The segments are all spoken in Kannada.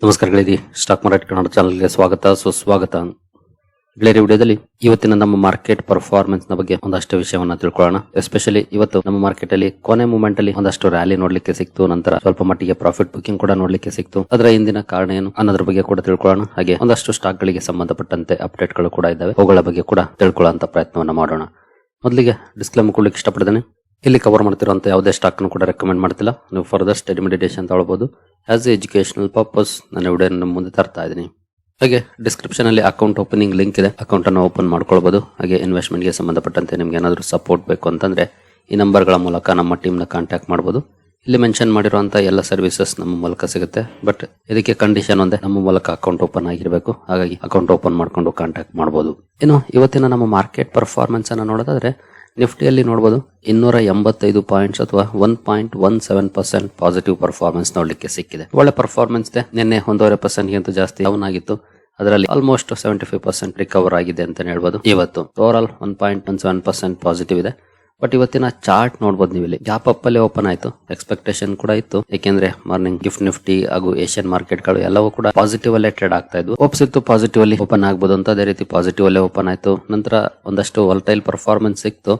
ನಮಸ್ಕಾರಗಳಿರಿ. ಸ್ಟಾಕ್ ಮಾರ್ಕೆಟ್ ಕನ್ನಡ ಚಾನಲ್ಗೆ ಸ್ವಾಗತ ಸುಸ್ವಾಗತ. ಗೆಳೆಯರ ವಿಡಿಯೋದಲ್ಲಿ ಇವತ್ತಿನ ನಮ್ಮ ಮಾರ್ಕೆಟ್ ಪರ್ಫಾರ್ಮೆನ್ಸ್ ನ ಬಗ್ಗೆ ಒಂದಷ್ಟು ವಿಷಯವನ್ನ ತಿಳ್ಕೊಳ್ಳೋಣ. ಎಸ್ಪೆಷಲಿ ಇವತ್ತು ನಮ್ಮ ಮಾರ್ಕೆಟ್ ಅಲ್ಲಿ ಕೊನೆ ಮೂಮೆಂಟ್ ಅಲ್ಲಿ ಒಂದಷ್ಟು ರ್ಯಾಲಿ ನೋಡ್ಲಿಕ್ಕೆ ಸಿಕ್ತು, ನಂತರ ಸ್ವಲ್ಪ ಮಟ್ಟಿಗೆ ಪ್ರಾಫಿಟ್ ಬುಕಿಂಗ್ ಕೂಡ ನೋಡ್ಲಿಕ್ಕೆ ಸಿಕ್ತು. ಅದರ ಹಿಂದಿನ ಕಾರಣ ಏನು ಅನ್ನೋದ್ರ ಬಗ್ಗೆ ಕೂಡ ತಿಳ್ಕೊಳ್ಳೋಣ. ಹಾಗೆ ಒಂದಷ್ಟು ಸ್ಟಾಕ್ ಗಳಿಗೆ ಸಂಬಂಧಪಟ್ಟಂತೆ ಅಪ್ಡೇಟ್ ಗಳು ಕೂಡ ಇದ್ದಾವೆ, ಅವುಗಳ ಬಗ್ಗೆ ಕೂಡ ತಿಳ್ಕೊಳ್ಳುವಂತ ಪ್ರಯತ್ನವನ್ನ ಮಾಡೋಣ. ಮೊದಲಿಗೆ ಡಿಸ್ಕ್ಲೇಮರ್ ಕೊಡ್ಲಿಕ್ಕೆ ಇಷ್ಟಪಡ್ತೇನೆ. ಇಲ್ಲಿ ಕವರ್ ಮಾಡ್ತಿರುವಂತ ಯಾವುದೇ ಸ್ಟಾಕ್ ಕೂಡ ರೆಕಮೆಂಡ್ ಮಾಡ್ತಿಲ್ಲ. ನೀವು ಫರ್ದರ್ ಸ್ಟಡಿ ಮೆಡಿಟೇಷನ್ ತಗೊಳ್ಬಹುದು. ಆಸ್ ಎ ಎಜುಕೇಶನಲ್ ಪರ್ಪಸ್ ನನ್ನ ವಿಡಿಯೋ ನಿಮ್ಮ ಮುಂದೆ ತರ್ತಾ ಇದ್ದೀನಿ. ಹಾಗೆ ಡಿಸ್ಕ್ರಿಪ್ಷನ್ ಅಲ್ಲಿ ಅಕೌಂಟ್ ಓಪನಿಂಗ್ ಲಿಂಕ್ ಇದೆ, ಅಕೌಂಟ್ ಅನ್ನು ಓಪನ್ ಮಾಡ್ಕೊಳ್ಬಹುದು. ಹಾಗೆ ಇನ್ವೆಸ್ಟ್ಮೆಂಟ್ ಗೆ ಸಂಬಂಧಪಟ್ಟಂತೆ ನಿಮ್ಗೆ ಏನಾದರೂ ಸಪೋರ್ಟ್ ಬೇಕು ಅಂತಂದ್ರೆ ಈ ನಂಬರ್ ಗಳ ಮೂಲಕ ನಮ್ಮ ಟೀಮ್ ನ ಕಾಂಟ್ಯಾಕ್ಟ್ ಮಾಡಬಹುದು. ಇಲ್ಲಿ ಮೆನ್ಷನ್ ಮಾಡಿರುವಂತಹ ಎಲ್ಲ ಸರ್ವಿಸಸ್ ನಮ್ಮ ಮೂಲಕ ಸಿಗುತ್ತೆ. ಬಟ್ ಇದಕ್ಕೆ ಕಂಡೀಷನ್ ಒಂದೇ, ನಮ್ಮ ಮೂಲಕ ಅಕೌಂಟ್ ಓಪನ್ ಆಗಿರಬೇಕು. ಹಾಗಾಗಿ ಅಕೌಂಟ್ ಓಪನ್ ಮಾಡ್ಕೊಂಡು ಕಾಂಟ್ಯಾಕ್ಟ್ ಮಾಡಬಹುದು. ಇನ್ನು ಇವತ್ತಿನ ನಮ್ಮ ಮಾರ್ಕೆಟ್ ಪರ್ಫಾರ್ಮೆನ್ಸ್ ಅನ್ನು ನೋಡೋದಾದ್ರೆ ನಿಫ್ಟಿಯಲ್ಲಿ ನೋಡಬಹುದು 285 ಪಾಯಿಂಟ್ಸ್ ಅಥವಾ 1.17% ಪಾಸಿಟಿವ್ ಪರ್ಫಾರ್ಮೆನ್ಸ್ ನೋಡ್ಲಿಕ್ಕೆ ಸಿಕ್ಕಿದೆ. ಒಳ್ಳೆ ಪರ್ಫಾರ್ಮೆನ್ಸ್ ಇದೆ. ನಿನ್ನೆ 1.5% ಗಿಂತ ಜಾಸ್ತಿ ಡೌನ್ ಆಗಿತ್ತು, ಅದರಲ್ಲಿ ಆಲ್ಮೋಸ್ಟ್ 75% ರಿಕವರ್ ಆಗಿದೆ ಅಂತ ಹೇಳ್ಬೋದು. ಇವತ್ತು ಓವರ್ ಆಲ್ 1.17% ಪಾಸಿಟಿವ್ ಇದೆ. ಬಟ್ ಇವತ್ತಿನ ಚಾರ್ಟ್ ನೋಡಬಹುದು, ನೀವು ಇಲ್ಲಿ ಗ್ಯಾಪ್ ಅಪ್ ಅಲ್ಲಿ ಓಪನ್ ಆಯ್ತು. ಎಕ್ಸ್ಪೆಕ್ಟೇಷನ್ ಕೂಡ ಇತ್ತು, ಯಾಕೆಂದ್ರೆ ಮಾರ್ನಿಂಗ್ ಗಿಫ್ಟ್ ನಿಫ್ಟಿ ಹಾಗೂ ಏಷ್ಯನ್ ಮಾರ್ಕೆಟ್ ಗಳು ಎಲ್ಲವೂ ಕೂಡ ಪಾಸಿಟಿವ್ ಅಲ್ಲೇ ಟ್ರೇಡ್ ಆಗ್ತಾ ಇದ್ವು. ಹೋಪ್ಸ್ ಇತ್ತು ಪಾಸಿಟಿವ್ ಅಲ್ಲಿ ಓಪನ್ ಆಗ್ಬೋದು ಅಂತ, ಅದೇ ರೀತಿ ಪಾಸಿಟಿವ್ ಅಲ್ಲೇ ಓಪನ್ ಆಯ್ತು. ನಂತರ ಒಂದಷ್ಟು ವೋಲಟೈಲ್ ಪರ್ಫಾರ್ಮೆನ್ಸ್ ಸಿಕ್ತು.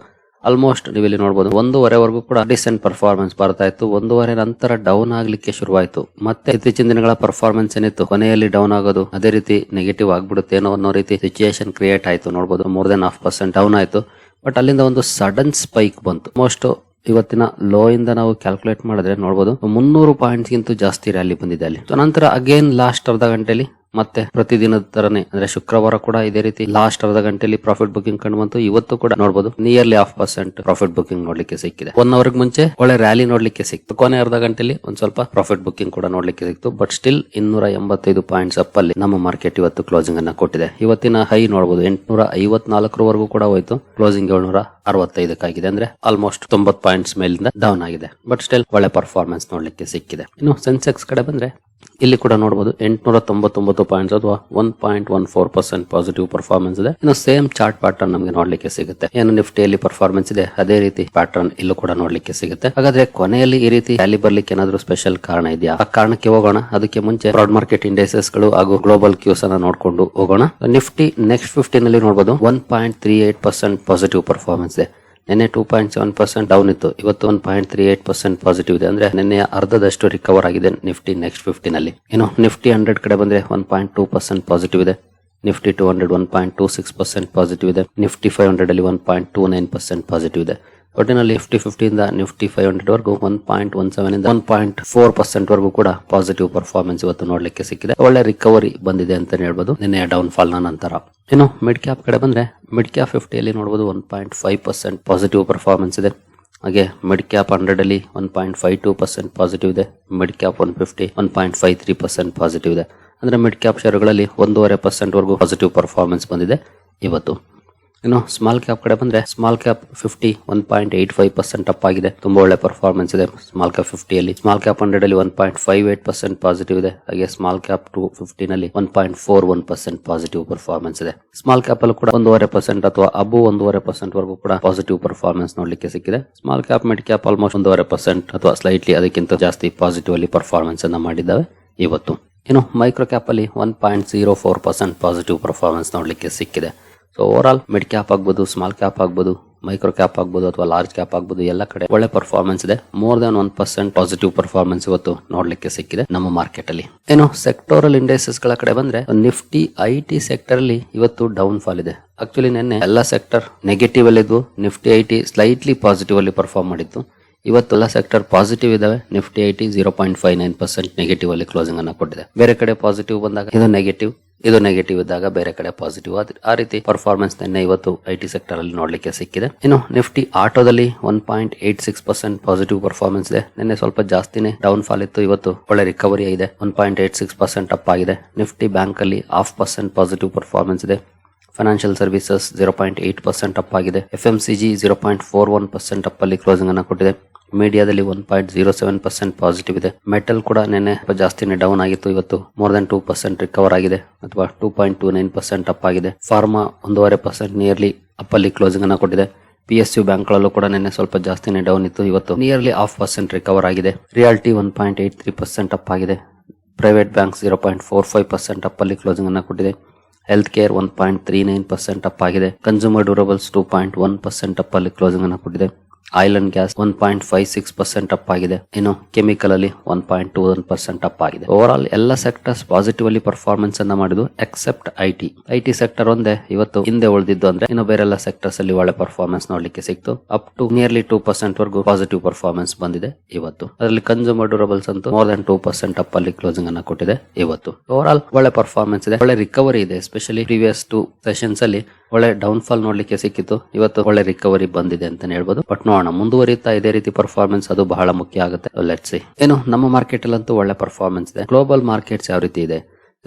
ಆಲ್ಮೋಸ್ಟ್ ನೀವು ಇಲ್ಲಿ ನೋಡಬಹುದು 1:30 ಕೂಡ ಡಿಸೆಂಟ್ ಪರ್ಫಾರ್ಮೆನ್ಸ್ ಬರ್ತಾ ಇತ್ತು. 1:30 ನಂತರ ಡೌನ್ ಆಗ್ಲಿಕ್ಕೆ ಶುರುವಾಯಿತು. ಮತ್ತೆ ಇತ್ತೀಚಿನ ದಿನಗಳ ಪರ್ಫಾರ್ಮೆನ್ಸ್ ಏನಿತ್ತು ಕೊನೆಯಲ್ಲಿ ಡೌನ್ ಆಗೋದು, ಅದೇ ರೀತಿ ನೆಗೆಟಿವ್ ಆಗ್ಬಿಡುತ್ತೆ ಅನ್ನೋ ರೀತಿ ಸಿಚುಯೇಷನ್ ಕ್ರಿಯೇಟ್ ಆಯ್ತು. ನೋಡಬಹುದು ಮೋರ್ ದೆನ್ 0.5% ಡೌನ್ ಆಯ್ತು. ಬಟ್ ಅಲ್ಲಿಂದ ಒಂದು ಸಡನ್ ಸ್ಪೈಕ್ ಬಂತು. ಮೋಸ್ಟ್ ಇವತ್ತಿನ ಲೋ ಇಂದ ನಾವು ಕ್ಯಾಲ್ಕುಲೇಟ್ ಮಾಡಿದ್ರೆ ನೋಡಬಹುದು 300 ಪಾಯಿಂಟ್ಸ್ ಗಿಂತ ಜಾಸ್ತಿ ರ್ಯಾಲಿ ಬಂದಿದೆ ಅಲ್ಲಿ. ನಂತರ ಅಗೇನ್ ಲಾಸ್ಟ್ ಅರ್ಧ ಗಂಟೆಯಲ್ಲಿ ಮತ್ತೆ ಪ್ರತಿದಿನದ ತರನೇ ಅಂದ್ರೆ ಶುಕ್ರವಾರ ಕೂಡ ಇದೇ ರೀತಿ ಲಾಸ್ಟ್ ಅರ್ಧ ಗಂಟೆಯಲ್ಲಿ ಪ್ರಾಫಿಟ್ ಬುಕಿಂಗ್ ಕಂಡು ಬಂತು. ಇವತ್ತು ಕೂಡ ನೋಡಬಹುದು ನಿಯರ್ಲಿ 0.5% ಪ್ರಾಫಿಟ್ ಬುಕಿಂಗ್ ನೋಡ್ಲಿಕ್ಕೆ ಸಿಕ್ಕಿದೆ. 1 ಅವರ್ ಮುಂಚೆ ಒಳ್ಳೆ ರ್ಯಾಲಿ ನೋಡ್ಲಿಕ್ಕೆ ಸಿಕ್ತು. ಕೊನೆ ಅರ್ಧ ಗಂಟೆಯಲ್ಲಿ ಒಂದ್ ಸ್ವಲ್ಪ ಪ್ರಾಫಿಟ್ ಬುಕಿಂಗ್ ಕೂಡ ನೋಡ್ಲಿಕ್ಕೆ ಸಿಕ್ತು. ಬಟ್ ಸ್ಟಿಲ್ 285 ಪಾಯಿಂಟ್ಸ್ ಅಪ್ ಅಲ್ಲಿ ನಮ್ಮ ಮಾರ್ಕೆಟ್ ಇವತ್ತು ಕ್ಲೋಸಿಂಗ್ ಅನ್ನ ಕೊಟ್ಟಿದೆ. ಇವತ್ತಿನ ಹೈ ನೋಡಬಹುದು 854 ಕೂಡ ಹೋಯ್ತು. ಕ್ಲೋಸಿಂಗ್ 765 ಆಗಿದೆ. ಅಂದ್ರೆ ಆಲ್ಮೋಸ್ಟ್ 90 ಪಾಯಿಂಟ್ಸ್ ಮೇಲಿಂದ ಡೌನ್ ಆಗಿದೆ. ಬಟ್ ಸ್ಟಿಲ್ ಒಳ್ಳೆ ಪರ್ಫಾರ್ಮೆನ್ಸ್ ನೋಡ್ಲಿಕ್ಕೆ ಸಿಕ್ಕಿದೆ. ಇನ್ನು ಸೆನ್ಸೆಕ್ಸ್ ಕಡೆ ಬಂದ್ರೆ ಇಲ್ಲಿ ಕೂಡ ನೋಡಬಹುದು 899 ಪಾಯಿಂಟ್ಸ್ ಅಥವಾ 1.14% ಪಾಸಿಟಿವ್ ಪರ್ಫಾರ್ಮೆನ್ಸ್ ಇದೆ. ಇನ್ನು ಸೇಮ್ ಚಾರ್ಟ್ ಪ್ಯಾಟರ್ನ್ ನಮಗೆ ನೋಡ್ಲಿಕ್ಕೆ ಸಿಗುತ್ತೆ. ಏನು ನಿಫ್ಟಿಯಲ್ಲಿ ಪರ್ಫಾರ್ಮೆನ್ಸ್ ಇದೆ ಅದೇ ರೀತಿ ಪ್ಯಾಟರ್ನ್ ಇಲ್ಲೂ ಕೂಡ ನೋಡ್ಲಿಕ್ಕೆ ಸಿಗುತ್ತೆ. ಹಾಗಾದ್ರೆ ಕೊನೆಯಲ್ಲಿ ಈ ರೀತಿ ರ್ಯಾಲಿ ಬರ್ಲಿಕ್ಕೆ ಏನಾದ್ರು ಸ್ಪೆಷಲ್ ಕಾರಣ ಇದೆಯಾ? ಆ ಕಾರಣಕ್ಕೆ ಹೋಗೋಣ. ಅದಕ್ಕೆ ಮುಂಚೆ ಬ್ರಾಡ್ ಮಾರ್ಕೆಟ್ ಇಂಡೈಸಸ್ ಗಳು ಹಾಗೂ ಗ್ಲೋಬಲ್ ಕ್ಯೂಸ್ ಅನ್ನ ನೋಡ್ಕೊಂಡು ಹೋಗೋಣ. ನಿಫ್ಟಿ ನೆಕ್ಸ್ಟ್ 15 ನಲ್ಲಿ ನೋಡಬಹುದು 1.38% ಪಾಸಿಟಿವ್ ಪರ್ಫಾರ್ಮೆನ್ಸ್ ಇದೆ. ನಿನ್ನೆ 2.7% ಡೌನ್ ಇತ್ತು, ಇವತ್ತು 1.38% ಪಾಸಿಟಿವ್ ಇದೆ. ಅಂದ್ರೆ ನಿನ್ನೆ ಅರ್ಧದಷ್ಟು ರಿಕವರ್ ಆಗಿದೆ ನಿಫ್ಟಿ ನೆಕ್ಸ್ಟ್ 15 ನಲ್ಲಿ. ಇನ್ನು ನಿಫ್ಟಿ 100 ಕಡೆ ಬಂದ್ರೆ 1.2% ಪಾಸಿಟಿವ್ ಇದೆ. ನಿಫ್ಟಿ 200 1.26% ಪಾಸಿಟಿವ್ ಇದೆ. ನಿಫ್ಟಿ 500 ಅಲ್ಲಿ 1.29% ಪಾಸಿಟಿವ್ ಇದೆ. ಒಟ್ಟಿನಲ್ಲಿ ನಿಫ್ಟಿ 50 ಇಂದ ನಿಫ್ಟಿ 500 ವರೆಗೂ 1.17 ಇಂದ 1.4% ವರೆಗೂ ಕೂಡ ಪಾಸಿಟಿವ್ ಪರ್ಫಾರ್ಮೆನ್ಸ್ ಇವತ್ತು ನೋಡ್ಲಿಕ್ಕೆ ಸಿಕ್ಕಿದೆ. ಒಳ್ಳೆ ರಿಕವರಿ ಬಂದಿದೆ ಅಂತ ಹೇಳ್ಬೋದು ನಿನ್ನೆಯ ಡೌನ್ ಫಾಲ್ ನ ನಂತರ. ಇನ್ನು ಮಿಡ್ ಕ್ಯಾಪ್ ಕಡೆ ಬಂದ್ರೆ ಮಿಡ್ ಕ್ಯಾಪ್ 50 ಅಲ್ಲಿ ನೋಡಬಹುದು 1.5% ಪಾಸಿಟಿವ್ ಪರ್ಫಾರ್ಮೆನ್ಸ್ ಇದೆ. ಹಾಗೆ ಮಿಡ್ ಕ್ಯಾಪ್ 100 ಅಲ್ಲಿ 1.52% ಪಾಸಿಟಿವ್ ಇದೆ. ಮಿಡ್ ಕ್ಯಾಪ್ 150 1.53% ಪಾಸಿಟಿವ್ ಇದೆ. ಅಂದ್ರೆ ಮಿಡ್ ಕ್ಯಾಪ್ ಶೇರುಗಳಲ್ಲಿ 1.5% ವರೆಗೂ ಪಾಸಿಟಿವ್ ಪರ್ಫಾರ್ಮೆನ್ಸ್ ಬಂದಿದೆ ಇವತ್ತು. ಇನ್ನು ಸ್ಮಾಲ್ ಕ್ಯಾಪ್ ಕಡೆ ಬಂದ್ರೆ ಸ್ಮಾಲ್ ಕ್ಯಾಪ್ 50 1.85% ಅಪ್ ಆಗಿದೆ. ತುಂಬಾ ಒಳ್ಳೆ ಪರ್ಫಾರ್ಮೆನ್ಸ್ ಇದೆ ಸ್ಮಾಲ್ ಕ್ಯಾಪ್ 50 ಅಲ್ಲಿ. ಸ್ಮಾಲ್ ಕ್ಯಾಪ್ 100 ಅಲ್ಲಿ 1.58% ಪಾಸಿಟಿವ್ ಇದೆ. ಹಾಗೆ ಸ್ಮಾಲ್ ಕ್ಯಾಪ್ 250 ನಲ್ಲಿ 1.41% ಪಾಸಿಟಿವ್ ಪರ್ಫಾರ್ಮೆನ್ಸ್ ಇದೆ. ಸ್ಮಾಲ್ ಕ್ಯಾಪ್ ಅಲ್ಲಿ ಕೂಡ 1.5% ಅಥವಾ ಅಬೋ 1.5% ವರೆಗೂ ಕೂಡ ಪಾಸಿಟಿವ್ ಪರ್ಫಾರ್ಮೆನ್ಸ್ ನೋಡ್ಲಿಕ್ಕೆ ಸಿಕ್ಕಿದೆ. Small cap mid cap almost 1.5% ಅಥವಾ ಸ್ಲೈಟ್ಲಿ ಅದಕ್ಕಿಂತ ಜಾಸ್ತಿ ಪಾಸಿಟಿವ್ ಅಲ್ಲಿ ಪರ್ಫಾರ್ಮೆನ್ಸ್ ಅನ್ನ ಮಾಡಿದ್ದಾವೆ ಇವತ್ತು. ಇನ್ನು ಮೈಕ್ರೋ ಕ್ಯಾಪ್ ಅಲ್ಲಿ 1.04% ಪಾಸಿಟಿವ್ ಪರ್ಫಾರ್ಮೆನ್ಸ್ ನೋಡ್ಲಿಕ್ಕೆ ಸಿಕ್ಕಿದೆ. So over all mid cap ಆಗ್ಬೋದು, ಸ್ಮಾಲ್ ಕ್ಯಾಪ್ ಆಗ್ಬೋದು, ಮೈಕ್ರೋ ಕ್ಯಾಪ್ ಆಗ್ಬೋದು ಅಥವಾ ಲಾರ್ಜ್ ಕ್ಯಾಪ್ ಆಗ್ಬೋದು, ಎಲ್ಲ ಕಡೆ ಒಳ್ಳೆ ಪರ್ಫಾರ್ಮೆನ್ಸ್ ಇದೆ. ಮೋರ್ ದನ್ 1% ಪಾಸಿಟಿವ್ ಪರ್ಫಾರ್ಮೆನ್ಸ್ ಇವತ್ತು ನೋಡ್ಲಿಕ್ಕೆ ಸಿಕ್ಕಿದೆ ನಮ್ಮ ಮಾರ್ಕೆಟ್ ಅಲ್ಲಿ. ಏನು ಸೆಕ್ಟೋರಲ್ ಇಂಡೈಸಸ್ ಗಳ ಕಡೆ ಬಂದ್ರೆ ನಿಫ್ಟಿ IT ಸೆಕ್ಟರ್ ಅಲ್ಲಿ ಇವತ್ತು ಡೌನ್ ಫಾಲ್ ಇದೆ. ಆಕ್ಚುಲಿ ನಿನ್ನೆ ಎಲ್ಲ ಸೆಕ್ಟರ್ ನೆಗೆಟಿವ್ ಅಲ್ಲಿ ಇದ್ವು, ನಿಫ್ಟಿ IT ಸ್ಲೈಟ್ಲಿ ಪಾಸಿಟಿವ್ ಅಲ್ಲಿ ಪರ್ಫಾರ್ಮ್ ಮಾಡಿತ್ತು. ಇವತ್ತು ಎಲ್ಲ ಸೆಕ್ಟರ್ ಪಾಸಿಟಿವ್ ಇದಾವೆ. ನಿಫ್ಟಿ IT 0.59% ನೆಗೆಟಿವ್ ಅಲ್ಲಿ ಕ್ಲೋಸಿಂಗ್ ಅನ್ನ ಕೊಟ್ಟಿದೆ. ಬೇರೆ ಕಡೆ ಪಾಸಿಟಿವ್ ಬಂದಾಗ ಇದು ನೆಗೆಟಿವ್ ಇದ್ದಾಗ ಬೇರೆ ಕಡೆ ಪಾಸಿಟಿವ್. ಆ ರೀತಿ ಪರ್ಫಾರ್ಮೆನ್ಸ್ ನಿನ್ನೆ ಇವತ್ತು IT ಸೆಕ್ಟರ್ ಅಲ್ಲಿ ನೋಡ್ಲಿಕ್ಕೆ ಸಿಕ್ಕಿದೆ. ಇನ್ನು ನಿಫ್ಟಿ ಆಟೋದಲ್ಲಿ 1.86% ಪಾಸಿಟಿವ್ ಪರ್ಫಾರ್ಮೆನ್ಸ್ ಇದೆ. ನಿನ್ನೆ ಸ್ವಲ್ಪ ಜಾಸ್ತಿನೇ ಡೌನ್ ಫಾಲ್ ಇತ್ತು, ಇವತ್ತು ಒಳ್ಳೆ ರಿಕವರಿ ಇದೆ. 1.86% ಅಪ್ ಆಗಿದೆ. ನಿಫ್ಟಿ ಬ್ಯಾಂಕ್ ಅಲ್ಲಿ 0.5% ಪಾಸಿಟಿವ್ ಪರ್ಫಾರ್ಮೆನ್ಸ್ ಇದೆ. ಫೈನಾನ್ಷಿಯಲ್ ಸರ್ವಿಸಸ್ 0.8% ಅಪ್ ಆಗಿದೆ. FMCG 0.41% ಅಪ್ ಅಲ್ಲಿ ಕ್ಲೋಸಿಂಗ್ ಅನ್ನ ಕೊಟ್ಟಿದೆ. ಮೀಡಿಯಾದಲ್ಲಿ 1.07% ಪಾಸಿಟಿವ್ ಇದೆ. ಮೆಟಲ್ ಕೂಡ ನಿನ್ನೆ ಜಾಸ್ತಿನೇ ಡೌನ್ ಆಗಿತ್ತು, ಇವತ್ತು ಮೋರ್ ದನ್ 2% ರಿಕವರ್ ಆಗಿದೆ ಅಥವಾ 2.29% ಅಪ್ ಆಗಿದೆ. ಫಾರ್ಮಾ 1.5% ನಿಯರ್ಲಿ ಅಪ್ ಅಲ್ಲಿ ಕ್ಲೋಸಿಂಗ್ ಅನ್ನ ಕೊಟ್ಟಿದೆ. PSU ಬ್ಯಾಂಕ್ ಗಳಲ್ಲೂ ಕೂಡ ನಿನ್ನೆ ಸ್ವಲ್ಪ ಜಾಸ್ತಿನೇ ಡೌನ್ ಇತ್ತು, ಇವತ್ತು ನಿಯರ್ಲಿ 0.5% ರಿಕವರ್ ಆಗಿದೆ. ರಿಯಾಲ್ಟಿ 1.83% ಅಪ್ ಆಗಿದೆ. ಪ್ರೈವೇಟ್ ಬ್ಯಾಂಕ್ 0.45% ಅಪ್ ಅಲ್ಲಿ ಕ್ಲೋಸಿಂಗ್ ಅನ್ನ ಕೊಟ್ಟಿದೆ. ಹೆಲ್ತ್ ಕೇರ್ 1.39% ಅಪ್ ಆಗಿದೆ. ಕನ್ಸ್ಯೂಮರ್ ಡ್ಯೂರಬಲ್ಸ್ 2.1% ಅಪ್ ಅಲ್ಲಿ ಕ್ಲೋಸಿಂಗ್ ಅನ್ನ ಕೊಟ್ಟಿದೆ. ಆಯಿಲ್ ಅಂಡ್ ಗ್ಯಾಸ್ 1.56% ಅಪ್ ಆಗಿದೆ. ಇನ್ನು ಕೆಮಿಕಲ್ ಅಲ್ಲಿ 1.21% ಅಪ್ ಆಗಿದೆ. ಓವರ್ ಆಲ್ ಎಲ್ಲ ಸೆಕ್ಟರ್ಸ್ ಪಾಸಿಟಿವ್ ಅಲ್ಲಿ ಪರ್ಫಾರ್ಮೆನ್ಸ್ ಅನ್ನ ಮಾಡಿದ್ದು ಎಕ್ಸೆಪ್ಟ್ ಐಟಿ ಸೆಕ್ಟರ್ ಒಂದೇ ಇವತ್ತು ಹಿಂದೆ ಉಳಿದಿದ್ದು. ಅಂದ್ರೆ ಇನ್ನು ಬೇರೆಲ್ಲ ಸೆಕ್ಟರ್ಸ್ ಅಲ್ಲಿ ಒಳ್ಳೆ ಪರ್ಫಾರ್ಮೆನ್ಸ್ ನೋಡ್ಲಿಕ್ಕೆ ಸಿಕ್ತು. ಅಪ್ ಟು ನಿಯರ್ಲಿ 2% ವರೆಗೂ ಪಾಸಿಟಿವ್ ಪರ್ಫಾರ್ಮೆನ್ಸ್ ಬಂದಿದೆ ಇವತ್ತು. ಅದರಲ್ಲಿ ಕನ್ಸ್ಯೂಮರ್ ಡ್ಯೂರಬಲ್ಸ್ ಅಂತೂ ಮೋರ್ ದನ್ 2% ಅಪ್ ಅಲ್ಲಿ ಕ್ಲೋಸಿಂಗ್ ಅನ್ನ ಕೊಟ್ಟಿದೆ ಇವತ್ತು. ಓವರ್ ಆಲ್ ಒಳ್ಳೆ ಪರ್ಫಾರ್ಮೆನ್ಸ್ ಇದೆ, ಒಳ್ಳೆ ರಿಕವರಿ ಇದೆ. ಎಸ್ಪೆಷಲಿ ಪ್ರೀವಿಯಸ್ 2 ಸೆಷನ್ಸ್ ಅಲ್ಲಿ ಒಳ್ಳೆ ಡೌನ್ ಫಾಲ್ ನೋಡ್ಲಿಕ್ಕೆ ಸಿಕ್ಕಿತ್ತು. ಇವತ್ತು ಒಳ್ಳೆ ರಿಕವರಿ ಬಂದಿದೆ ಅಂತಾನೆ ಹೇಳ್ಬೋದು. ಬಟ್ ನೋಡೋಣ, ಮುಂದುವರಿತಾ ಇದೇ ರೀತಿ ಪರ್ಫಾರ್ಮೆನ್ಸ್ ಅದು ಬಹಳ ಮುಖ್ಯ ಆಗುತ್ತೆ. Let's see. ಏನು ನಮ್ಮ ಮಾರ್ಕೆಟ್ ಅಲ್ಲಂತೂ ಒಳ್ಳೆ ಪರ್ಫಾರ್ಮೆನ್ಸ್ ಇದೆ. ಗ್ಲೋಬಲ್ ಮಾರ್ಕೆಟ್ಸ್ ಯಾವ ರೀತಿ ಇದೆ?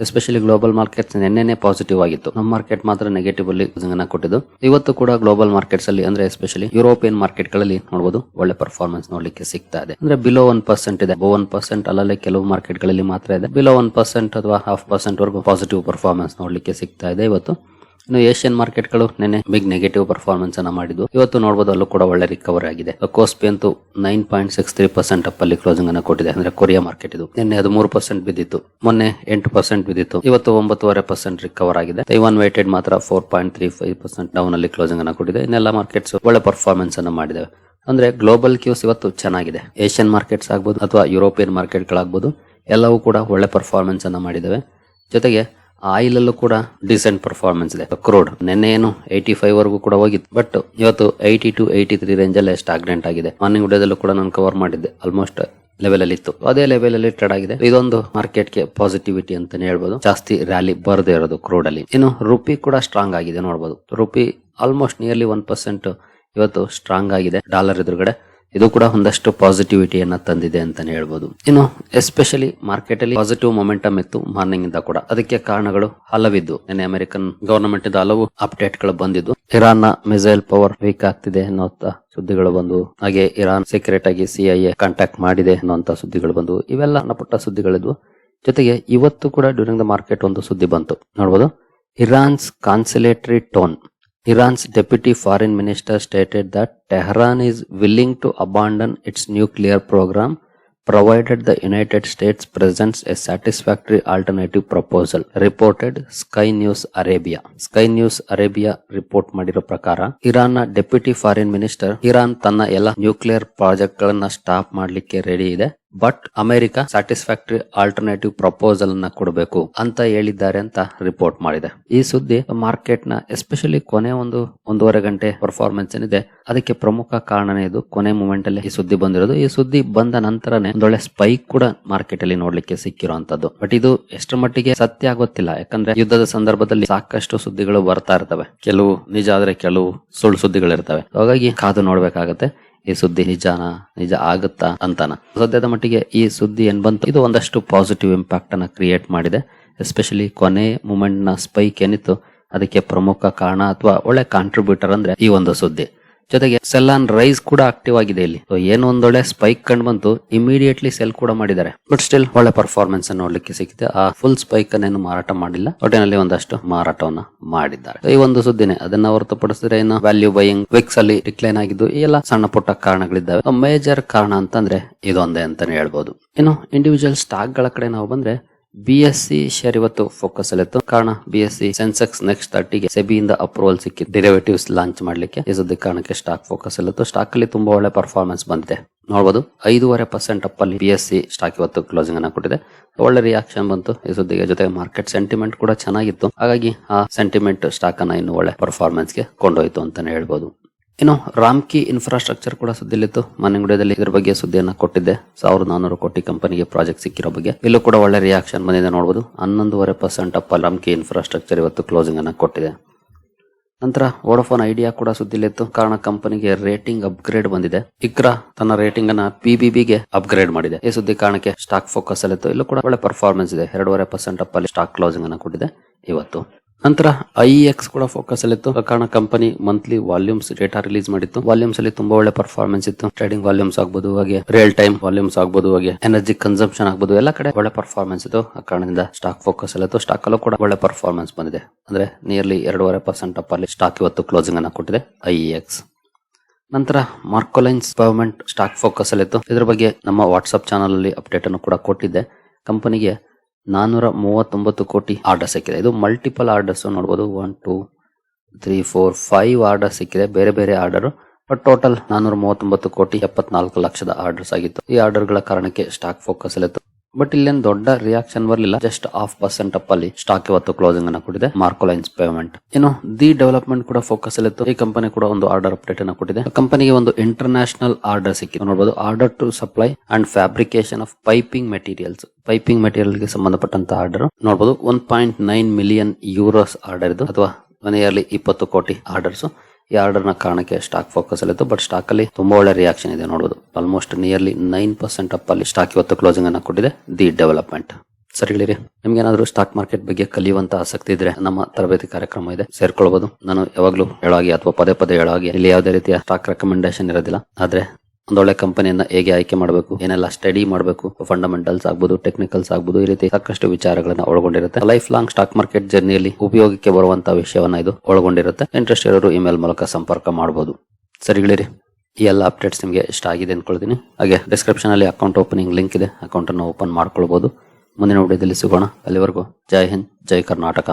ಎಸ್ಪೆಷಲಿ ಗ್ಲೋಬಲ್ ಮಾರ್ಕೆಟ್ಸ್ ನಿನ್ನೆ ಪಾಸಿಟಿವ್ ಆಗಿತ್ತು. ನಮ್ಮ ಮಾರ್ಕೆಟ್ ಮಾತ್ರ ನೆಗೆಟಿವ್ ಅಲ್ಲಿ ಕೊಟ್ಟಿದ್ದು. ಇವತ್ತು ಕೂಡ ಗ್ಲೋಬಲ್ ಮಾರ್ಕೆಟ್ಸ್ ಅಲ್ಲಿ ಅಂದ್ರೆ ಎಸ್ಪೆಷಲಿ ಯುರೋಪಿಯನ್ ಮಾರ್ಕೆಟ್ ಗಳಲ್ಲಿ ನೋಡಬಹುದು ಒಳ್ಳೆ ಪರ್ಫಾರ್ಮೆನ್ಸ್ ನೋಡ್ಲಿಕ್ಕೆ ಸಿಗ್ತಾ ಇದೆ. ಅಂದ್ರೆ ಬಿಲೋ 1% ಇದೆ. 1% ಅಲ್ಲಲ್ಲಿ ಕೆಲವು ಮಾರ್ಕೆಟ್ ಗಳಲ್ಲಿ ಮಾತ್ರ ಇದೆ. ಬಿಲೋ 1% ಅಥವಾ 0.5% ವರೆಗೂ ಪಾಸಿಟಿವ್ ಪರ್ಫಾರ್ಮೆನ್ಸ್ ನೋಡ್ಲಿಕ್ಕೆ ಸಿಗ್ತಾ ಇದೆ ಇವತ್ತು. ಇನ್ನು ಏಷ್ಯನ್ ಮಾರ್ಕೆಟ್ ಗಳು ನಿನ್ನೆ ಬಿಗ್ ನೆಗೆಟಿವ್ ಪರ್ಫಾರ್ಮೆನ್ಸ್ ಅನ್ನ ಮಾಡಿದ್ದು. ಇವತ್ತು ನೋಡಬಹುದು ಅಲ್ಲೂ ಕೂಡ ಒಳ್ಳೆ ರಿಕವರಿ ಆಗಿದೆ. ಕೋಸ್ಪಿ ಅಂತೂ 9.63% ಅಪ್ ಅಲ್ಲಿ ಕ್ಲೋಸಿಂಗ್ ಅನ್ನ ಕೊಟ್ಟಿದೆ. ಅಂದ್ರೆ ಕೊರಿಯಾ ಮಾರ್ಕೆಟ್ ಇದು. ನಿನ್ನೆ ಅದು 3% ಬಿದ್ದಿತ್ತು, ಮೊನ್ನೆ 8% ಬಿದ್ದಿತ್ತು. ಇವತ್ತು 9.5% ರಿಕವರ್ ಆಗಿದೆ. ತೈವಾನ್ ವೇಟೆಡ್ ಮಾತ್ರ 4.35% ಡೌನ್ ಅಲ್ಲಿ ಕ್ಲೋಸಿಂಗ್ ಅನ್ನ ಕೊಟ್ಟಿದೆ. ಇನ್ನೆಲ್ಲ ಮಾರ್ಕೆಟ್ಸ್ ಒಳ್ಳೆ ಪರ್ಫಾರ್ಮೆನ್ಸ್ ಅನ್ನ ಮಾಡಿದೆ. ಅಂದ್ರೆ ಗ್ಲೋಬಲ್ ಕ್ಯೂಸ್ ಇವತ್ತು ಚೆನ್ನಾಗಿದೆ. ಏಷ್ಯನ್ ಮಾರ್ಕೆಟ್ಸ್ ಆಗ್ಬಹುದು ಅಥವಾ ಯುರೋಪಿಯನ್ ಮಾರ್ಕೆಟ್ ಗಳಾಗಬಹುದು, ಎಲ್ಲವೂ ಕೂಡ ಒಳ್ಳೆ ಪರ್ಫಾರ್ಮೆನ್ಸ್ ಅನ್ನ ಮಾಡಿದಾವೆ. ಜೊತೆಗೆ ಆಯಿಲ್ ಅಲ್ಲೂ ಕೂಡ ಡಿಸೆಂಟ್ ಪರ್ಫಾರ್ಮೆನ್ಸ್ ಇದೆ. ಕ್ರೂಡ್ ನಿನ್ನೆ ಏನು 85 ವರೆಗೂ ಕೂಡ ಹೋಗಿತ್ತು, ಬಟ್ ಇವತ್ತು 80 to 83 ರೇಂಜ್ ಅಲ್ಲಿ ಸ್ಟಾಗ್ನೆಂಟ್ ಆಗಿದೆ. ಮಾರ್ನಿಂಗ್ ವಿಡಿಯೋದಲ್ಲೂ ಕೂಡ ನಾನು ಕವರ್ ಮಾಡಿದ್ದೆ. ಆಲ್ಮೋಸ್ಟ್ ಲೆವೆಲ್ ಅಲ್ಲಿ ಇತ್ತು, ಅದೇ ಲೆವೆಲ್ ಅಲ್ಲಿ ಟ್ರೇಡ್ ಆಗಿದೆ. ಇದೊಂದು ಮಾರ್ಕೆಟ್ ಗೆ ಪಾಸಿಟಿವಿಟಿ ಅಂತಾನೆ ಹೇಳ್ಬೋದು. ಜಾಸ್ತಿ ರ್ಯಾಲಿ ಬರದೇ ಇರೋದು ಕ್ರೂಡ್ ಅಲ್ಲಿ. ಇನ್ನು ರುಪಿ ಕೂಡ ಸ್ಟ್ರಾಂಗ್ ಆಗಿದೆ ನೋಡಬಹುದು. ರುಪಿ ಆಲ್ಮೋಸ್ಟ್ ನಿಯರ್ಲಿ 1% ಇವತ್ತು ಸ್ಟ್ರಾಂಗ್ ಆಗಿದೆ ಡಾಲರ್ ಎದುರುಗಡೆ. ಇದು ಕೂಡ ಒಂದಷ್ಟು ಪಾಸಿಟಿವಿಟಿಯನ್ನ ತಂದಿದೆ ಅಂತಾನೆ ಹೇಳ್ಬೋದು. ಇನ್ನು ಎಸ್ಪೆಷಲಿ ಮಾರ್ಕೆಟ್ ಅಲ್ಲಿ ಪಾಸಿಟಿವ್ ಮೊಮೆಂಟಮ್ ಇತ್ತು ಮಾರ್ನಿಂಗ್ ಇಂದ ಕೂಡ. ಅದಕ್ಕೆ ಕಾರಣಗಳು ಹಲವಿದ್ದು. ನಿನ್ನೆ ಅಮೆರಿಕನ್ ಗವರ್ನಮೆಂಟ್ ಇಂದ ಹಲವು ಅಪ್ಡೇಟ್ ಗಳು ಬಂದಿದ್ದು. ಇರಾನ್ ನ ಮಿಸೈಲ್ ಪವರ್ ವೀಕ್ ಆಗ್ತಿದೆ ಅನ್ನುವಂತ ಸುದ್ದಿಗಳು ಬಂದು, ಹಾಗೆ ಇರಾನ್ ಸೀಕ್ರೆಟ್ ಆಗಿ CIA ಕಾಂಟ್ಯಾಕ್ಟ್ ಮಾಡಿದೆ ಅನ್ನುವಂತ ಸುದ್ದಿಗಳು ಬಂದು, ಇವೆಲ್ಲ ಸಣ್ಣ ಪುಟ್ಟ ಸುದ್ದಿಗಳಿದ್ವು. ಜೊತೆಗೆ ಇವತ್ತು ಕೂಡ ಡ್ಯೂರಿಂಗ್ ದ ಮಾರ್ಕೆಟ್ ಒಂದು ಸುದ್ದಿ ಬಂತು ನೋಡಬಹುದು. ಇರಾನ್ಸ್ ಕಾನ್ಸುಲೇಟರಿ tone. Iran's deputy foreign minister stated that Tehran is willing to abandon its nuclear program provided the United States presents a satisfactory alternative proposal, reported Sky News Arabia. Sky News Arabia report ಮಾಡಿರೋ ಪ್ರಕಾರ ಇರಾನ್ ನ ಡೆಪ್ಯೂಟಿ ಫಾರಿನ್ ಮಿನಿಸ್ಟರ್ ಇರಾನ್ ತನ್ನ ಎಲ್ಲ ನ್ಯೂಕ್ಲಿಯರ್ ಪ್ರಾಜೆಕ್ಟ್ ಗಳನ್ನ ಸ್ಟಾಪ್ ಮಾಡ್ಲಿಕ್ಕೆ ರೆಡಿ ಇದೆ, but America satisfactory alternative proposal ಅನ್ನ ಕೊಡಬೇಕು ಅಂತ ಹೇಳಿದ್ದಾರೆ ಅಂತ ರಿಪೋರ್ಟ್ ಮಾಡಿದೆ. ಈ ಸುದ್ದಿ ಮಾರ್ಕೆಟ್ ನ ಎಸ್ಪೆಷಲಿ ಕೊನೆ ಒಂದೂವರೆ ಗಂಟೆ ಪರ್ಫಾರ್ಮೆನ್ಸ್ ಏನಿದೆ ಅದಕ್ಕೆ ಪ್ರಮುಖ ಕಾರಣನೇ ಇದು. ಕೊನೆ ಮೂಮೆಂಟ್ ಅಲ್ಲಿ ಈ ಸುದ್ದಿ ಬಂದಿರೋದು. ಈ ಸುದ್ದಿ ಬಂದ ನಂತರನೇ ಒಂದೊಳ್ಳೆ ಸ್ಪೈಕ್ ಕೂಡ ಮಾರ್ಕೆಟ್ ಅಲ್ಲಿ ನೋಡ್ಲಿಕ್ಕೆ ಸಿಕ್ಕಿರುವಂತದ್ದು. ಬಟ್ ಇದು ಎಷ್ಟರ ಮಟ್ಟಿಗೆ ಸತ್ಯ ಆಗೋತ್ತಿಲ್ಲ, ಯಾಕಂದ್ರೆ ಯುದ್ಧದ ಸಂದರ್ಭದಲ್ಲಿ ಸಾಕಷ್ಟು ಸುದ್ದಿಗಳು ಬರ್ತಾ ಇರ್ತವೆ. ಕೆಲವು ನಿಜ ಆದ್ರೆ ಕೆಲವು ಸುಳ್ಳು ಸುದ್ದಿಗಳಿರ್ತವೆ. ಹಾಗಾಗಿ ಕಾದು ನೋಡ್ಬೇಕಾಗತ್ತೆ ಈ ಸುದ್ದಿ ನಿಜ ಆಗುತ್ತಾ ಅಂತಾನ. ಸದ್ಯದ ಮಟ್ಟಿಗೆ ಈ ಸುದ್ದಿ ಏನ್ ಬಂತು ಇದು ಒಂದಷ್ಟು ಪಾಸಿಟಿವ್ ಇಂಪ್ಯಾಕ್ಟ್ ಅನ್ನ ಕ್ರಿಯೇಟ್ ಮಾಡಿದೆ. ಎಸ್ಪೆಷಲಿ ಕೊನೆ ಮೂಮೆಂಟ್ ನ ಸ್ಪೈಕ್ ಏನಿತ್ತು ಅದಕ್ಕೆ ಪ್ರಮುಖ ಕಾರಣ ಅಥವಾ ಒಳ್ಳೆ ಕಾಂಟ್ರಿಬ್ಯೂಟರ್ ಅಂದ್ರೆ ಈ ಒಂದು ಸುದ್ದಿ. ಜೊತೆಗೆ ಸೆಲ್ ಆನ್ ರೈಸ್ ಕೂಡ ಆಕ್ಟಿವ್ ಆಗಿದೆ ಇಲ್ಲಿ. ಏನೋ ಒಂದೊಳ್ಳೆ ಸ್ಪೈಕ್ ಕಂಡು ಬಂತು, ಇಮಿಡಿಯೇಟ್ಲಿ ಸೆಲ್ ಕೂಡ ಮಾಡಿದ್ದಾರೆ. ಬಟ್ ಸ್ಟಿಲ್ ಒಳ್ಳೆ ಪರ್ಫಾರ್ಮೆನ್ಸ್ ಅನ್ನು ನೋಡ್ಲಿಕ್ಕೆ ಸಿಕ್ಕಿದೆ. ಆ ಫುಲ್ ಸ್ಪೈಕ್ ಅನ್ನೇನು ಮಾರಾಟ ಮಾಡಿಲ್ಲ, ಒಟ್ಟಿನಲ್ಲಿ ಒಂದಷ್ಟು ಮಾರಾಟವನ್ನ ಮಾಡಿದ್ದಾರೆ. ಈ ಒಂದು ಸುದ್ದಿನೇ. ಅದನ್ನ ಹೊರತುಪಡಿಸಿದ್ರೆ ಇನ್ನು ವ್ಯಾಲ್ಯೂ ಬೈಯಿಂಗ್ ವಿಕ್ಸ್ ಅಲ್ಲಿ ಡಿಕ್ಲೈನ್ ಆಗಿದ್ದು, ಈ ಎಲ್ಲ ಸಣ್ಣ ಪುಟ್ಟ ಕಾರಣಗಳಿದ್ದಾವೆ. ಮೇಜರ್ ಕಾರಣ ಅಂತಂದ್ರೆ ಇದೊಂದೇ ಅಂತಾನೆ ಹೇಳ್ಬೋದು. ಇನ್ನು ಇಂಡಿವಿಜುವಲ್ ಸ್ಟಾಕ್ ಗಳ ಕಡೆ ನಾವು ಬಂದ್ರೆ BSE ಶೇರ್ ಇವತ್ತು ಫೋಕಸ್ ಅಲ್ಲಿತ್ತು. ಕಾರಣ BSE ಸೆನ್ಸೆಕ್ಸ್ ನೆಕ್ಸ್ಟ್ 30ಗೆ ಸೆಬಿಯಿಂದ ಅಪ್ರೂವಲ್ ಸಿಕ್ಕಿತ್ತು ಡೆರಿವೇಟಿವ್ಸ್ ಲಾಂಚ್ ಮಾಡ್ಲಿಕ್ಕೆ. ಈ ಸುದ್ದಿ ಕಾರಣಕ್ಕೆ ಸ್ಟಾಕ್ ಫೋಕಸ್ ಅಲ್ಲಿತ್ತು. ಸ್ಟಾಕ್ ಅಲ್ಲಿ ತುಂಬಾ ಒಳ್ಳೆ ಪರ್ಫಾರ್ಮೆನ್ಸ್ ಬಂದಿದೆ ನೋಡಬಹುದು. 5.5% ಅಪ್ ಅಲ್ಲಿ BSE ಸ್ಟಾಕ್ ಇವತ್ತು ಕ್ಲೋಸಿಂಗ್ ಅನ್ನ ಕೊಟ್ಟಿದೆ. ಒಳ್ಳೆ ರಿಯಾಕ್ಷನ್ ಬಂತು ಈ ಸುದ್ದಿಗೆ. ಜೊತೆಗೆ ಮಾರ್ಕೆಟ್ ಸೆಂಟಿಮೆಂಟ್ ಕೂಡ ಚೆನ್ನಾಗಿತ್ತು. ಹಾಗಾಗಿ ಆ ಸೆಂಟಿಮೆಂಟ್ ಸ್ಟಾಕ್ ಅನ್ನ ಇನ್ನು ಒಳ್ಳೆ ಪರ್ಫಾರ್ಮೆನ್ಸ್ ಗೆ ಕೊಂಡೊಯ್ತು ಅಂತಾನೆ ಹೇಳ್ಬೋದು. ಇನ್ನು ರಾಮ್ಕಿ ಇನ್ಫ್ರಾಸ್ಟ್ರಕ್ಚರ್ ಕೂಡ ಸುದ್ದಿಲಿತ್ತು. ಮಾರ್ನಿಂಗ್ ವಿಡಿಯೋದಲ್ಲಿ ಇದ್ರ ಬಗ್ಗೆ ಸುದ್ದಿಯನ್ನ ಕೊಟ್ಟಿದ್ದೆ. 1400 ಕೋಟಿ ಕಂಪನಿಗೆ ಪ್ರಾಜೆಕ್ಟ್ ಸಿಕ್ಕಿರೋ ಬಗ್ಗೆ. ಇಲ್ಲೂ ಕೂಡ ಒಳ್ಳೆ ರಿಯಾಕ್ಷನ್ ಬಂದಿದೆ ನೋಡಬಹುದು. 11.5% ಅಪ್ ರಾಮ್ಕಿ ಇನ್ಫ್ರಾಸ್ಟ್ರಕ್ಚರ್ ಇವತ್ತು ಕ್ಲೋಸಿಂಗ್ ಅನ್ನ ಕೊಟ್ಟಿದೆ. ನಂತರ ವೋಡಾಫೋನ್ ಐಡಿಯಾ ಕೂಡ ಸುದ್ದಿಲಿತ್ತು. ಕಾರಣ ಕಂಪನಿಗೆ ರೇಟಿಂಗ್ ಅಪ್ಗ್ರೇಡ್ ಬಂದಿದೆ. ಇಕ್ರಾ ತನ್ನ ರೇಟಿಂಗ್ ಅನ್ನ PBB ಗೆ ಅಪ್ಗ್ರೇಡ್ ಮಾಡಿದೆ. ಈ ಸುದ್ದಿ ಕಾರಣಕ್ಕೆ ಸ್ಟಾಕ್ ಫೋಕಸ್ ಅಲ್ಲಿತ್ತು. ಇಲ್ಲೂ ಕೂಡ ಒಳ್ಳೆ ಪರ್ಫಾರ್ಮೆನ್ಸ್ ಇದೆ. 2.5% ಅಪ್ ಅಲ್ಲಿ ಸ್ಟಾಕ್ ಕ್ಲೋಸಿಂಗ್ ಅನ್ನ ಕೊಟ್ಟಿದೆ ಇವತ್ತು. ನಂತರ IEX ಕೂಡ ಫೋಕಸ್ ಅಲ್ಲಿತ್ತು. ಕಾರಣ company monthly volumes data release ಮಾಡಿತ್ತು. ವಾಲ್ಯೂಮ್ಸ್ ಅಲ್ಲಿ ತುಂಬಾ ಒಳ್ಳೆ ಪರ್ಫಾರ್ಮೆನ್ಸ್ ಇತ್ತು. ಟ್ರೇಡಿಂಗ್ ವಾಲ್ಯೂಮ್ಸ್ ಆಗ್ಬೋದು, ಹಾಗೆ ರಿಯಲ್ ಟೈಮ್ ವಾಲ್ಯೂಮ್ಸ್ ಆಗ್ಬೋದು, ಹಾಗೆ ಎನರ್ಜಿ ಕನ್ಸಂಪ್ಷನ್ ಆಗ್ಬೋದು, ಎಲ್ಲ ಕಡೆ ಒಳ್ಳೆ ಪರ್ಫಾರ್ಮೆನ್ಸ್ ಇತ್ತು. ಆ ಕಾರಣದಿಂದ ಸ್ಟಾಕ್ ಫೋಕಸ್ ಅಲ್ಲಿತ್ತು. ಸ್ಟಾಕ್ ಅಲ್ಲೂ ಕೂಡ ಒಳ್ಳೆ ಪರ್ಫಾರ್ಮೆನ್ಸ್ ಬಂದಿದೆ. ಅಂದ್ರೆ ನಿಯರ್ಲಿ 2.5% ಅಪ್ ಅಲ್ಲಿ ಸ್ಟಾಕ್ ಇವತ್ತು ಕ್ಲೋಸಿಂಗ್ ಅನ್ನ ಕೊಟ್ಟಿದೆ IEX. ನಂತರ ಮಾರ್ಕೋಲೈನ್ಸ್ ಗವರ್ಮೆಂಟ್ ಸ್ಟಾಕ್ ಫೋಕಸ್ ಅಲ್ಲಿತ್ತು. ಇದ್ರ ಬಗ್ಗೆ ನಮ್ಮ ವಾಟ್ಸ್ಆಪ್ ಚಾನಲ್ ಅಲ್ಲಿ ಅಪ್ಡೇಟ್ ಅನ್ನು ಕೂಡ ಕೊಟ್ಟಿದ್ದೆ. ಕಂಪನಿಗೆ 439 ಕೋಟಿ ಆರ್ಡರ್ ಸಿಕ್ಕಿದೆ. ಇದು ಮಲ್ಟಿಪಲ್ ಆರ್ಡರ್ಸ್ ನೋಡಬಹುದು. 1 2 3 4 5 ಆರ್ಡರ್ ಸಿಕ್ಕಿದೆ, ಬೇರೆ ಬೇರೆ ಆರ್ಡರ್. ಬಟ್ ಟೋಟಲ್ 439 ಕೋಟಿ 74 ಲಕ್ಷದ ಆರ್ಡರ್ಸ್ ಆಗಿತ್ತು. ಈ ಆರ್ಡರ್ ಗಳ ಕಾರಣಕ್ಕೆ ಸ್ಟಾಕ್ ಫೋಕಸ್ ಅಲ್ಲಿತ್ತು. ಬಟ್ ಇಲ್ಲೇನು ದೊಡ್ಡ ರಿಯಾಕ್ಷನ್ ಬರಲಿಲ್ಲ. ಜಸ್ಟ್ 0.5% ಅಪ್ ಅಲ್ಲಿ ಸ್ಟಾಕ್ ಇವತ್ತು ಕ್ಲೋಸಿಂಗ್ ಅನ್ನ ಕೊಟ್ಟಿದೆ. ಮಾರ್ಕೋಲೈನ್ಸ್ ಪೇಮೆಂಟ್. ಇನ್ನು ದಿ ಡೆವಲಪ್ಮೆಂಟ್ ಕೂಡ ಫೋಕಸ್ ಅಲ್ಲಿತ್ತು. ಈ ಕಂಪನಿ ಕೂಡ ಒಂದು ಆರ್ಡರ್ ಅಪ್ಡೇಟ್ ಅನ್ನು ಕೊಟ್ಟಿದೆ. ಕಂಪನಿಗೆ ಒಂದು ಇಂಟರ್ನ್ಯಾಷನಲ್ ಆರ್ಡರ್ ಸಿಕ್ಕಿದೆ ನೋಡಬಹುದು. Order to supply and fabrication of piping materials. Piping material ಗೆ ಸಂಬಂಧಪಟ್ಟಂತ ಆರ್ಡರ್ ನೋಡಬಹುದು. 1.9 ಮಿಲಿಯನ್ ಯೂರೋಸ್ ಆರ್ಡರ್ ಇದು, ಅಥವಾ 1 ಇಯರ್ಲಿ 20 ಕೋಟಿ ಆರ್ಡರ್ಸ್. ಈ ಆರ್ಡರ್ ನ ಕಾರಣಕ್ಕೆ ಸ್ಟಾಕ್ ಫೋಕಸ್ ಅಲ್ಲಿತ್ತು. ಬಟ್ ಸ್ಟಾಕ್ ಅಲ್ಲಿ ತುಂಬಾ ಒಳ್ಳೆ ರಿಯಾಕ್ಷನ್ ಇದೆ ನೋಡಬಹುದು. ಆಲ್ಮೋಸ್ಟ್ ನಿಯರ್ಲಿ 9% ಅಪ್ ಅಲ್ಲಿ ಸ್ಟಾಕ್ ಇವತ್ತು ಕ್ಲೋಸಿಂಗ್ ಅನ್ನ ಕೊಟ್ಟಿದೆ. The development. ಸರಿ ಗಳಿರಿ, ನಿಮ್ಗೆ ಏನಾದ್ರು ಸ್ಟಾಕ್ ಮಾರ್ಕೆಟ್ ಬಗ್ಗೆ ಕಲಿಯುವಂತ ಆಸಕ್ತಿ ಇದ್ರೆ ನಮ್ಮ ತರಬೇತಿ ಕಾರ್ಯಕ್ರಮ ಇದೆ, ಸೇರ್ಕೊಳ್ಬಹುದು. ನಾನು ಯಾವಾಗ್ಲೂ ಹೇಳಾಗಿ ಅಥವಾ ಪದೇ ಪದೇ ಹೇಳಾಗಿ ಇಲ್ಲಿ ಯಾವುದೇ ರೀತಿಯ ಸ್ಟಾಕ್ ರೆಕಮೆಂಡೇಶನ್ ಇರೋದಿಲ್ಲ. ಆದ್ರೆ ಒಂದೊಳ್ಳೆ ಕಂಪನಿಯನ್ನ ಹೇಗೆ ಆಯ್ಕೆ ಮಾಡಬೇಕು, ಏನೆಲ್ಲ ಸ್ಟಡಿ ಮಾಡಬೇಕು, ಫಂಡಮೆಂಟಲ್ಸ್ ಆಗ್ಬೋದು, ಟೆಕ್ನಿಕಲ್ಸ್ ಆಗ್ಬೋದು, ಈ ರೀತಿ ಸಾಕಷ್ಟು ವಿಚಾರಗಳನ್ನ ಒಳಗೊಂಡಿರುತ್ತೆ. ಲೈಫ್ ಲಾಂಗ್ ಸ್ಟಾಕ್ ಮಾರ್ಕೆಟ್ ಜರ್ನಿಯಲ್ಲಿ ಉಪಯೋಗಕ್ಕೆ ಬರುವಂತಹ ವಿಷಯವನ್ನ ಇದು ಒಳಗೊಂಡಿರುತ್ತೆ. ಇಂಟ್ರೆಸ್ಟ್ ಇರೋರು ಇಮೇಲ್ ಮೂಲಕ ಸಂಪರ್ಕ ಮಾಡಬಹುದು. ಸರಿಗಳಿರಿ, ಈ ಎಲ್ಲ ಅಪ್ಡೇಟ್ಸ್ ನಿಮಗೆ ಇಷ್ಟ ಆಗಿದೆ ಅನ್ಕೊಳ್ತೀನಿ. ಹಾಗೆ ಡಿಸ್ಕ್ರಿಪ್ಷನ್ ಅಲ್ಲಿ ಅಕೌಂಟ್ ಓಪನಿಂಗ್ ಲಿಂಕ್ ಇದೆ, ಅಕೌಂಟ್ ಅನ್ನು ಓಪನ್ ಮಾಡ್ಕೊಳ್ಬಹುದು. ಮುಂದಿನ ವಿಡಿಯೋದಲ್ಲಿ ಸಿಗೋಣ. ಅಲ್ಲಿವರೆಗೂ ಜೈ ಹಿಂದ್, ಜೈ ಕರ್ನಾಟಕ.